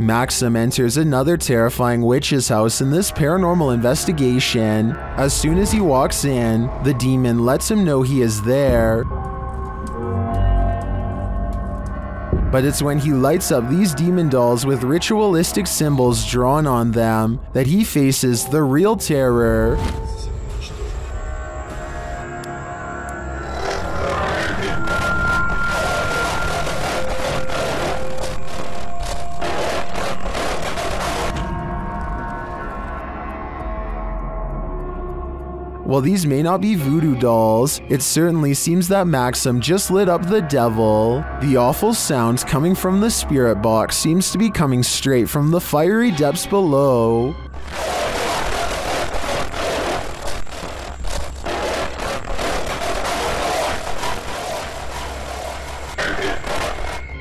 Maxim enters another terrifying witch's house in this paranormal investigation. As soon as he walks in, the demon lets him know he is there. But it's when he lights up these demon dolls with ritualistic symbols drawn on them that he faces the real terror. While these may not be voodoo dolls, it certainly seems that Maxim just lit up the devil. The awful sounds coming from the spirit box seems to be coming straight from the fiery depths below.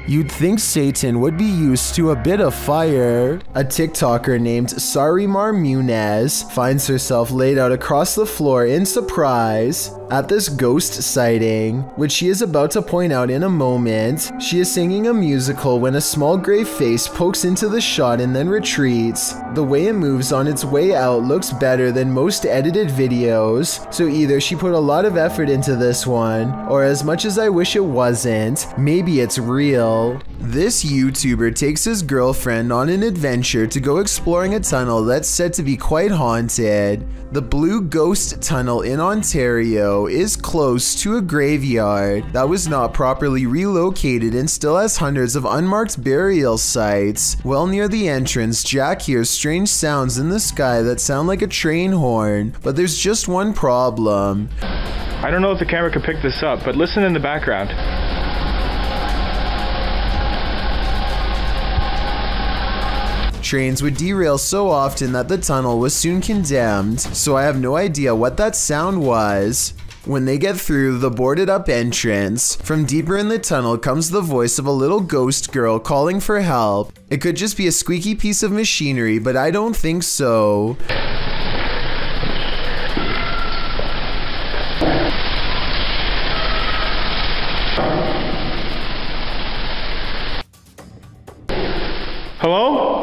You'd think Satan would be used to a bit of fire. A TikToker named Sarimar Munez finds herself laid out across the floor in surprise at this ghost sighting, which she is about to point out in a moment. She is singing a musical when a small gray face pokes into the shot and then retreats. The way it moves on its way out looks better than most edited videos, so either she put a lot of effort into this one, or as much as I wish it wasn't, maybe it's real. This YouTuber takes his girlfriend on an adventure to go exploring a tunnel that's said to be quite haunted. The Blue Ghost Tunnel in Ontario is close to a graveyard that was not properly relocated and still has hundreds of unmarked burial sites. Well near the entrance, Jack hears strange sounds in the sky that sound like a train horn, but there's just one problem. I don't know if the camera can pick this up, but listen in the background. Trains would derail so often that the tunnel was soon condemned, so I have no idea what that sound was. When they get through the boarded up entrance, from deeper in the tunnel comes the voice of a little ghost girl calling for help. It could just be a squeaky piece of machinery, but I don't think so. Hello?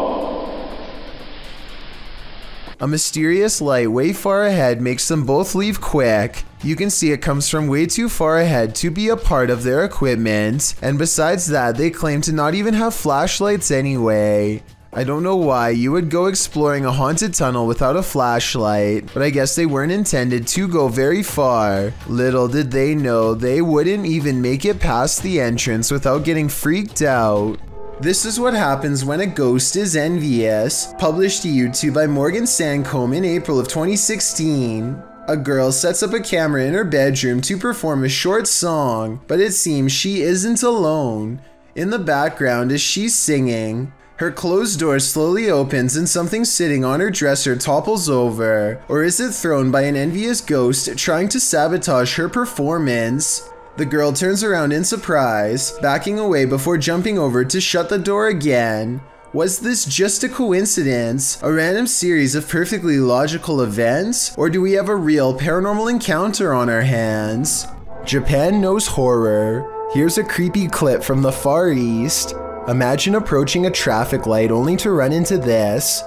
A mysterious light way far ahead makes them both leave quick. You can see it comes from way too far ahead to be a part of their equipment, and besides that, they claim to not even have flashlights anyway. I don't know why you would go exploring a haunted tunnel without a flashlight, but I guess they weren't intended to go very far. Little did they know they wouldn't even make it past the entrance without getting freaked out. This is what happens when a ghost is envious. Published to YouTube by Morgan Sancombe in April of 2016. A girl sets up a camera in her bedroom to perform a short song, but it seems she isn't alone. In the background as she's singing, her closed door slowly opens and something sitting on her dresser topples over. Or is it thrown by an envious ghost trying to sabotage her performance? The girl turns around in surprise, backing away before jumping over to shut the door again. Was this just a coincidence, a random series of perfectly logical events, or do we have a real paranormal encounter on our hands? Japan knows horror. Here's a creepy clip from the Far East. Imagine approaching a traffic light only to run into this.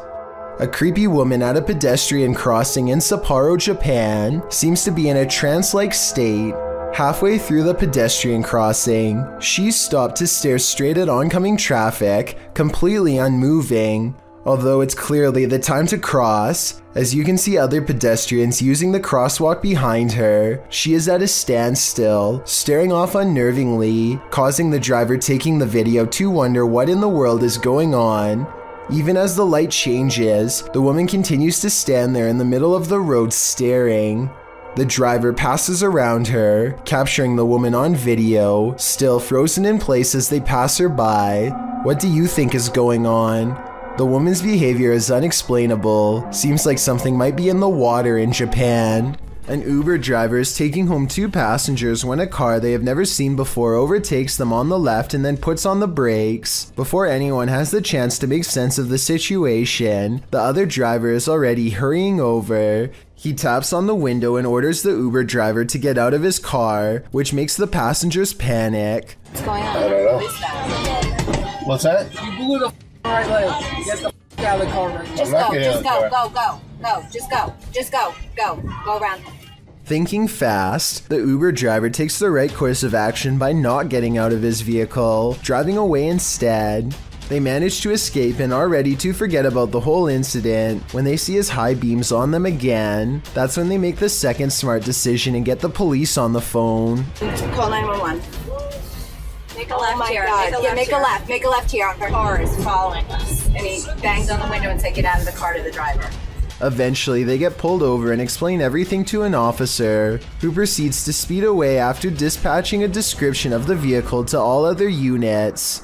A creepy woman at a pedestrian crossing in Sapporo, Japan, seems to be in a trance-like state. Halfway through the pedestrian crossing, she stopped to stare straight at oncoming traffic, completely unmoving. Although it's clearly the time to cross, as you can see other pedestrians using the crosswalk behind her, she is at a standstill, staring off unnervingly, causing the driver taking the video to wonder what in the world is going on. Even as the light changes, the woman continues to stand there in the middle of the road staring. The driver passes around her, capturing the woman on video, still frozen in place as they pass her by. What do you think is going on? The woman's behavior is unexplainable. Seems like something might be in the water in Japan. An Uber driver is taking home two passengers when a car they have never seen before overtakes them on the left and then puts on the brakes. Before anyone has the chance to make sense of the situation, the other driver is already hurrying over. He taps on the window and orders the Uber driver to get out of his car, which makes the passengers panic. What's going on? I don't know. What is that? What's that? You blew the Alright, Liz, get the f out of the car right now. Just go around. Thinking fast, the Uber driver takes the right course of action by not getting out of his vehicle, driving away instead. They manage to escape and are ready to forget about the whole incident when they see his high beams on them again. That's when they make the second smart decision and get the police on the phone. Call 911. Make a left here. Make a left here. Our car is following us. And he bangs on the window and said, get out of the car to the driver. Eventually, they get pulled over and explain everything to an officer, who proceeds to speed away after dispatching a description of the vehicle to all other units.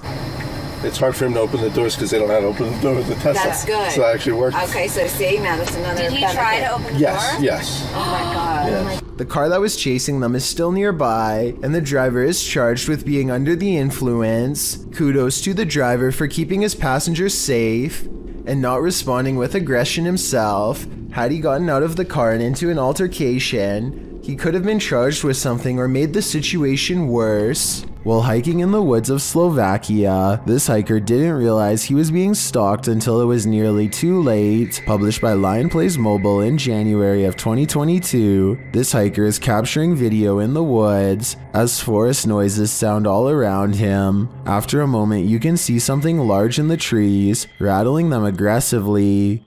It's hard for him to open the doors because they don't know how to open the door with the Tesla. That's good. So that actually worked. Okay, so see, now that's another benefit. Did he try to open the door? Yes. Oh my God. Yes. The car that was chasing them is still nearby, and the driver is charged with being under the influence. Kudos to the driver for keeping his passengers safe and not responding with aggression himself. Had he gotten out of the car and into an altercation, he could have been charged with something or made the situation worse. While hiking in the woods of Slovakia, this hiker didn't realize he was being stalked until it was nearly too late. Published by Lion Plays Mobile in January of 2022, this hiker is capturing video in the woods as forest noises sound all around him. After a moment, you can see something large in the trees, rattling them aggressively.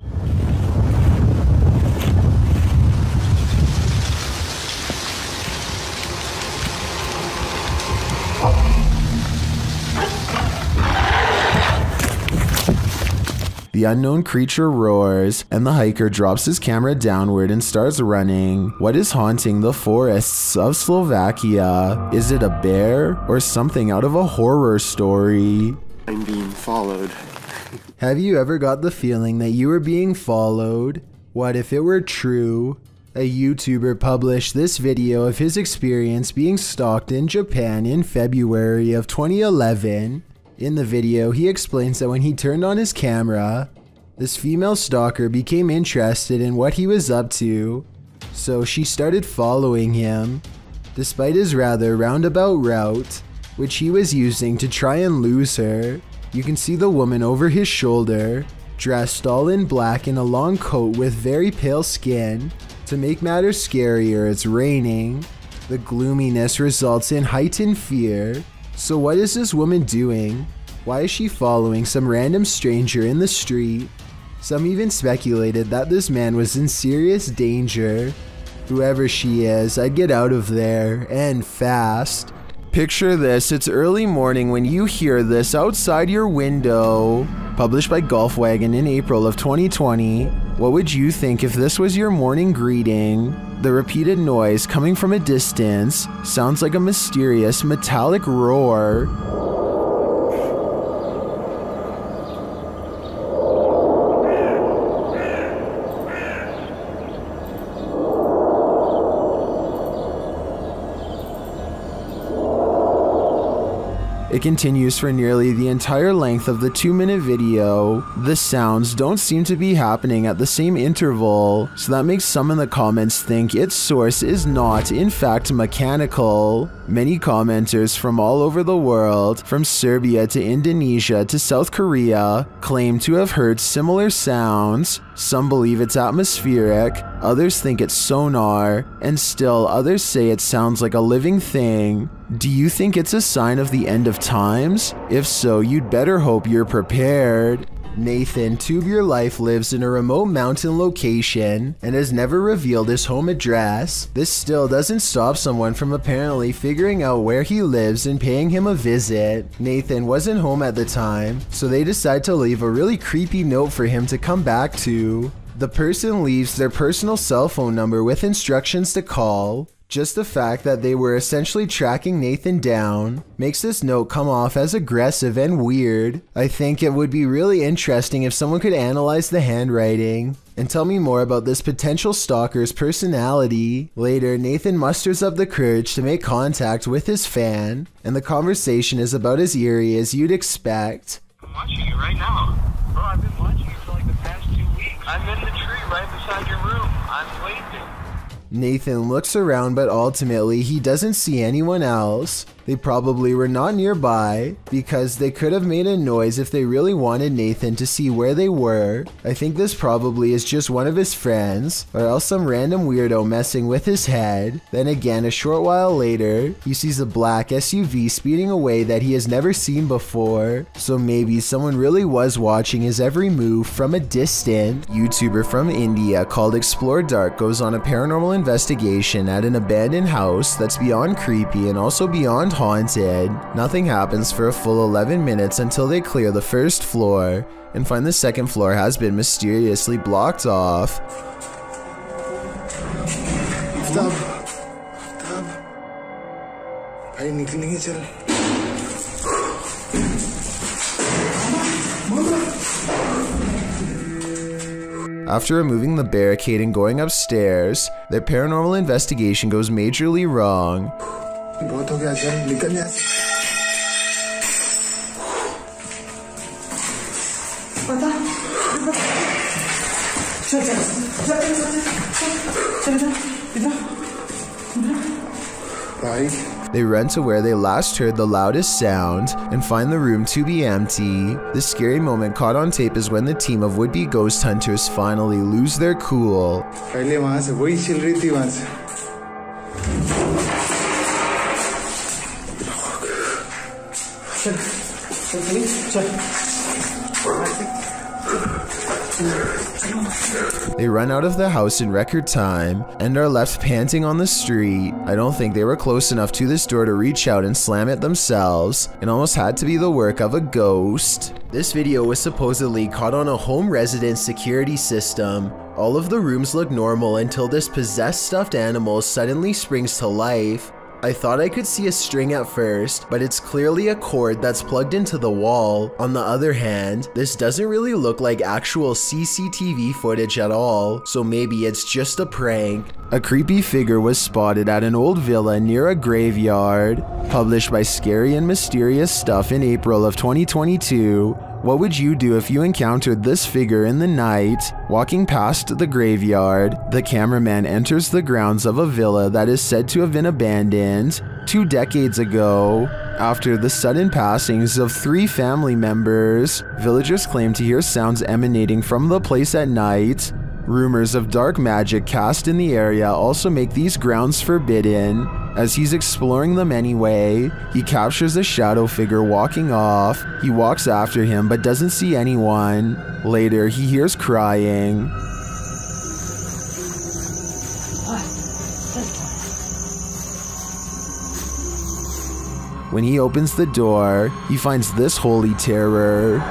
The unknown creature roars, and the hiker drops his camera downward and starts running. What is haunting the forests of Slovakia? Is it a bear or something out of a horror story? I'm being followed. Have you ever got the feeling that you were being followed? What if it were true? A YouTuber published this video of his experience being stalked in Japan in February of 2011. In the video, he explains that when he turned on his camera, this female stalker became interested in what he was up to, so she started following him. Despite his rather roundabout route, which he was using to try and lose her, you can see the woman over his shoulder, dressed all in black in a long coat with very pale skin. To make matters scarier, it's raining. The gloominess results in heightened fear. So what is this woman doing? Why is she following some random stranger in the street? Some even speculated that this man was in serious danger. Whoever she is, I'd get out of there, and fast. Picture this, it's early morning when you hear this outside your window. Published by Golfwagon in April of 2020. What would you think if this was your morning greeting? The repeated noise coming from a distance sounds like a mysterious metallic roar. It continues for nearly the entire length of the 2-minute video. The sounds don't seem to be happening at the same interval, so that makes some in the comments think its source is not, in fact, mechanical. Many commenters from all over the world, from Serbia to Indonesia to South Korea, claim to have heard similar sounds. Some believe it's atmospheric, others think it's sonar, and still others say it sounds like a living thing. Do you think it's a sign of the end of times? If so, you'd better hope you're prepared. Nathan, Tube Your Life, lives in a remote mountain location and has never revealed his home address. This still doesn't stop someone from apparently figuring out where he lives and paying him a visit. Nathan wasn't home at the time, so they decide to leave a really creepy note for him to come back to. The person leaves their personal cell phone number with instructions to call. Just the fact that they were essentially tracking Nathan down makes this note come off as aggressive and weird. I think it would be really interesting if someone could analyze the handwriting and tell me more about this potential stalker's personality. Later, Nathan musters up the courage to make contact with his fan, and the conversation is about as eerie as you'd expect. I'm watching you right now. Bro, I've been watching you for like the past 2 weeks. I'm in the tree right beside your room. I'm waving. Nathan looks around, but ultimately he doesn't see anyone else. They probably were not nearby because they could have made a noise if they really wanted Nathan to see where they were. I think this probably is just one of his friends or else some random weirdo messing with his head. Then again, a short while later, he sees a black SUV speeding away that he has never seen before. So maybe someone really was watching his every move from a distant. YouTuber from India called Explore Dark goes on a paranormal investigation at an abandoned house that's beyond creepy and also beyond haunted. Nothing happens for a full 11 minutes until they clear the first floor and find the second floor has been mysteriously blocked off. After removing the barricade and going upstairs, their paranormal investigation goes majorly wrong. They run to where they last heard the loudest sound and find the room to be empty. The scary moment caught on tape is when the team of would-be ghost hunters finally lose their cool. They run out of the house in record time and are left panting on the street. I don't think they were close enough to this door to reach out and slam it themselves. It almost had to be the work of a ghost. This video was supposedly caught on a home residence security system. All of the rooms look normal until this possessed stuffed animal suddenly springs to life. I thought I could see a string at first, but it's clearly a cord that's plugged into the wall. On the other hand, this doesn't really look like actual CCTV footage at all, so maybe it's just a prank. A creepy figure was spotted at an old villa near a graveyard. Published by Scary and Mysterious Stuff in April of 2022. What would you do if you encountered this figure in the night? Walking past the graveyard, the cameraman enters the grounds of a villa that is said to have been abandoned 2 decades ago. After the sudden passings of 3 family members, villagers claim to hear sounds emanating from the place at night. Rumors of dark magic cast in the area also make these grounds forbidden. As he's exploring them anyway, he captures a shadow figure walking off. He walks after him but doesn't see anyone. Later, he hears crying. When he opens the door, he finds this holy terror.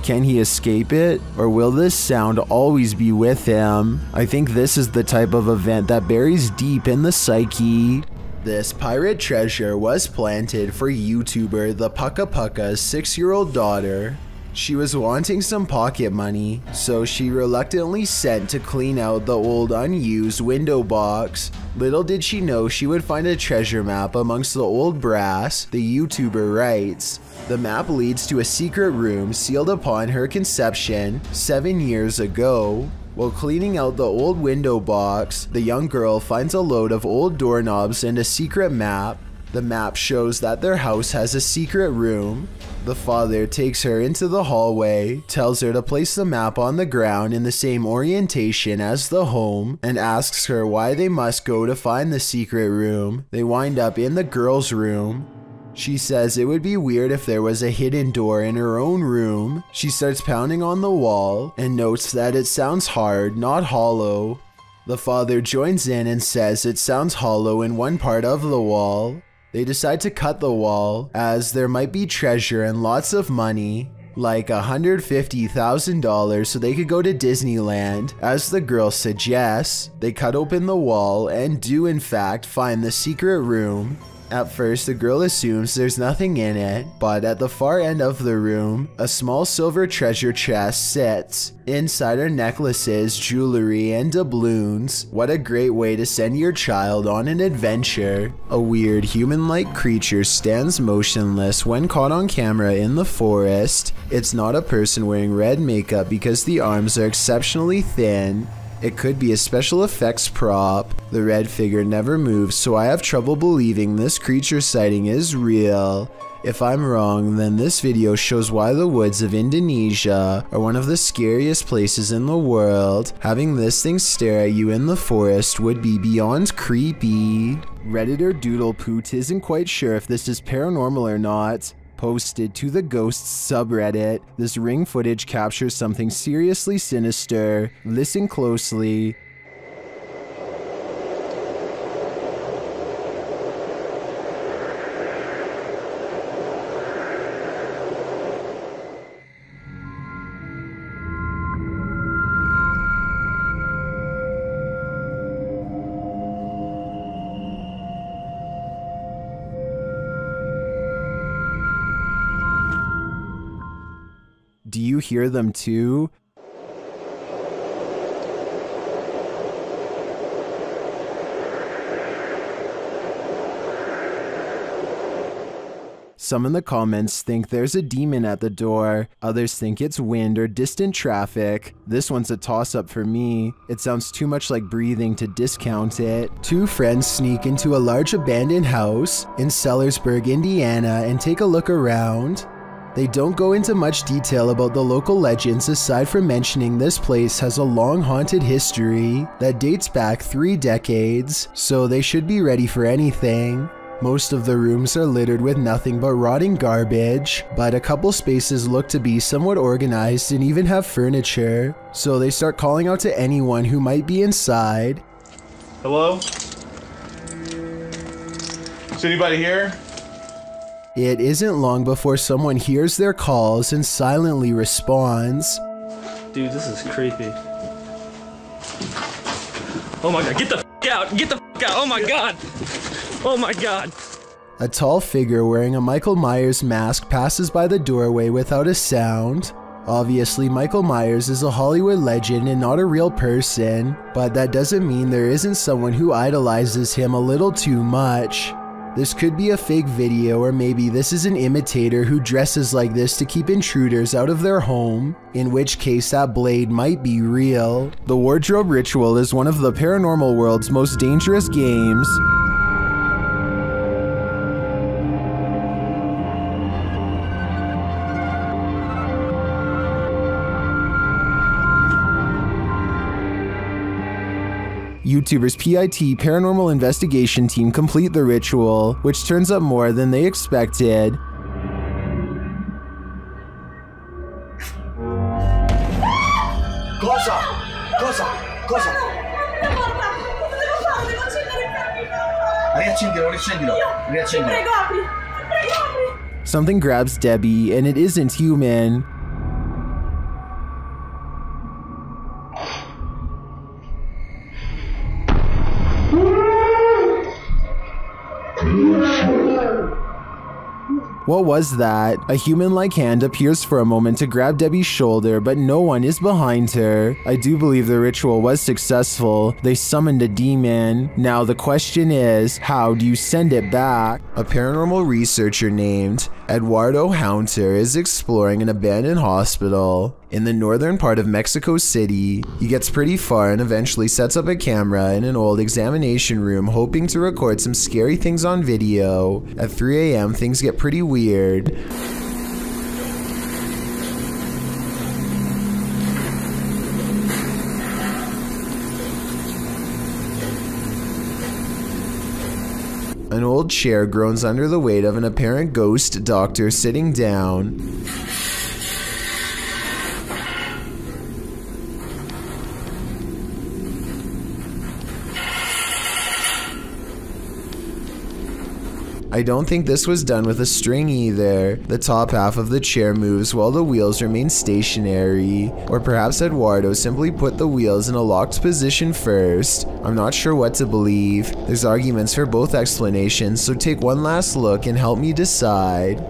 Can he escape it, or will this sound always be with him? I think this is the type of event that buries deep in the psyche. This pirate treasure was planted for YouTuber the Pucka Pucka's 6-year-old daughter. She was wanting some pocket money, so she reluctantly sent to clean out the old unused window box. Little did she know she would find a treasure map amongst the old brass, the YouTuber writes. The map leads to a secret room sealed upon her conception 7 years ago. While cleaning out the old window box, the young girl finds a load of old doorknobs and a secret map. The map shows that their house has a secret room. The father takes her into the hallway, tells her to place the map on the ground in the same orientation as the home, and asks her why they must go to find the secret room. They wind up in the girl's room. She says it would be weird if there was a hidden door in her own room. She starts pounding on the wall and notes that it sounds hard, not hollow. The father joins in and says it sounds hollow in one part of the wall. They decide to cut the wall, as there might be treasure and lots of money, like $150,000 so they could go to Disneyland, as the girl suggests. They cut open the wall and do in fact find the secret room. At first, the girl assumes there's nothing in it, but at the far end of the room, a small silver treasure chest sits. Inside are necklaces, jewelry, and doubloons. What a great way to send your child on an adventure. A weird human-like creature stands motionless when caught on camera in the forest. It's not a person wearing red makeup because the arms are exceptionally thin. It could be a special effects prop. The red figure never moves, so I have trouble believing this creature sighting is real. If I'm wrong, then this video shows why the woods of Indonesia are one of the scariest places in the world. Having this thing stare at you in the forest would be beyond creepy. Redditor Doodlepoot isn't quite sure if this is paranormal or not. Posted to the Ghosts subreddit, this ring footage captures something seriously sinister. Listen closely. Do you hear them too? Some in the comments think there's a demon at the door, others think it's wind or distant traffic. This one's a toss-up for me. It sounds too much like breathing to discount it. Two friends sneak into a large abandoned house in Sellersburg, Indiana and take a look around. They don't go into much detail about the local legends aside from mentioning this place has a long haunted history that dates back 3 decades, so they should be ready for anything. Most of the rooms are littered with nothing but rotting garbage, but a couple spaces look to be somewhat organized and even have furniture, so they start calling out to anyone who might be inside. Hello? Is anybody here? It isn't long before someone hears their calls and silently responds. Dude, this is creepy. Oh my god, get the f out! Get the f out! Oh my god! Oh my god! A tall figure wearing a Michael Myers mask passes by the doorway without a sound. Obviously, Michael Myers is a Hollywood legend and not a real person, but that doesn't mean there isn't someone who idolizes him a little too much. This could be a fake video, or maybe this is an imitator who dresses like this to keep intruders out of their home, in which case that blade might be real. The wardrobe ritual is one of the paranormal world's most dangerous games. YouTubers PIT Paranormal Investigation Team complete the ritual, which turns up more than they expected. Something grabs Debbie, and it isn't human. What was that? A human-like hand appears for a moment to grab Debbie's shoulder, but no one is behind her. I do believe the ritual was successful. They summoned a demon. Now the question is, how do you send it back? A paranormal researcher named Eduardo Haunter is exploring an abandoned hospital in the northern part of Mexico City. He gets pretty far and eventually sets up a camera in an old examination room, hoping to record some scary things on video. At 3 a.m. things get pretty weird. An old chair groans under the weight of an apparent ghost doctor sitting down. I don't think this was done with a string either. The top half of the chair moves while the wheels remain stationary. Or perhaps Eduardo simply put the wheels in a locked position first. I'm not sure what to believe. There's arguments for both explanations, so take one last look and help me decide.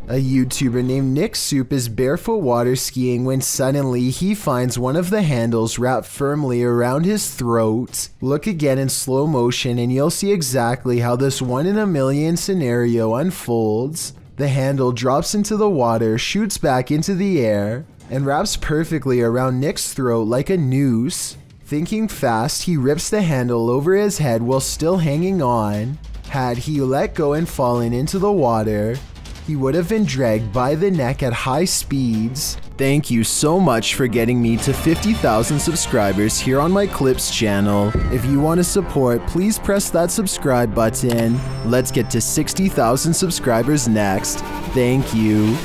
A YouTuber named Nick Soup is barefoot water skiing when suddenly he finds one of the handles wrapped firmly around his throat. Look again in slow motion and you'll see exactly how this 1 in a million scenario unfolds. The handle drops into the water, shoots back into the air, and wraps perfectly around Nick's throat like a noose. Thinking fast, he rips the handle over his head while still hanging on. Had he let go and fallen into the water, he would have been dragged by the neck at high speeds. Thank you so much for getting me to 50,000 subscribers here on my Clips channel. If you want to support, please press that subscribe button. Let's get to 60,000 subscribers next. Thank you.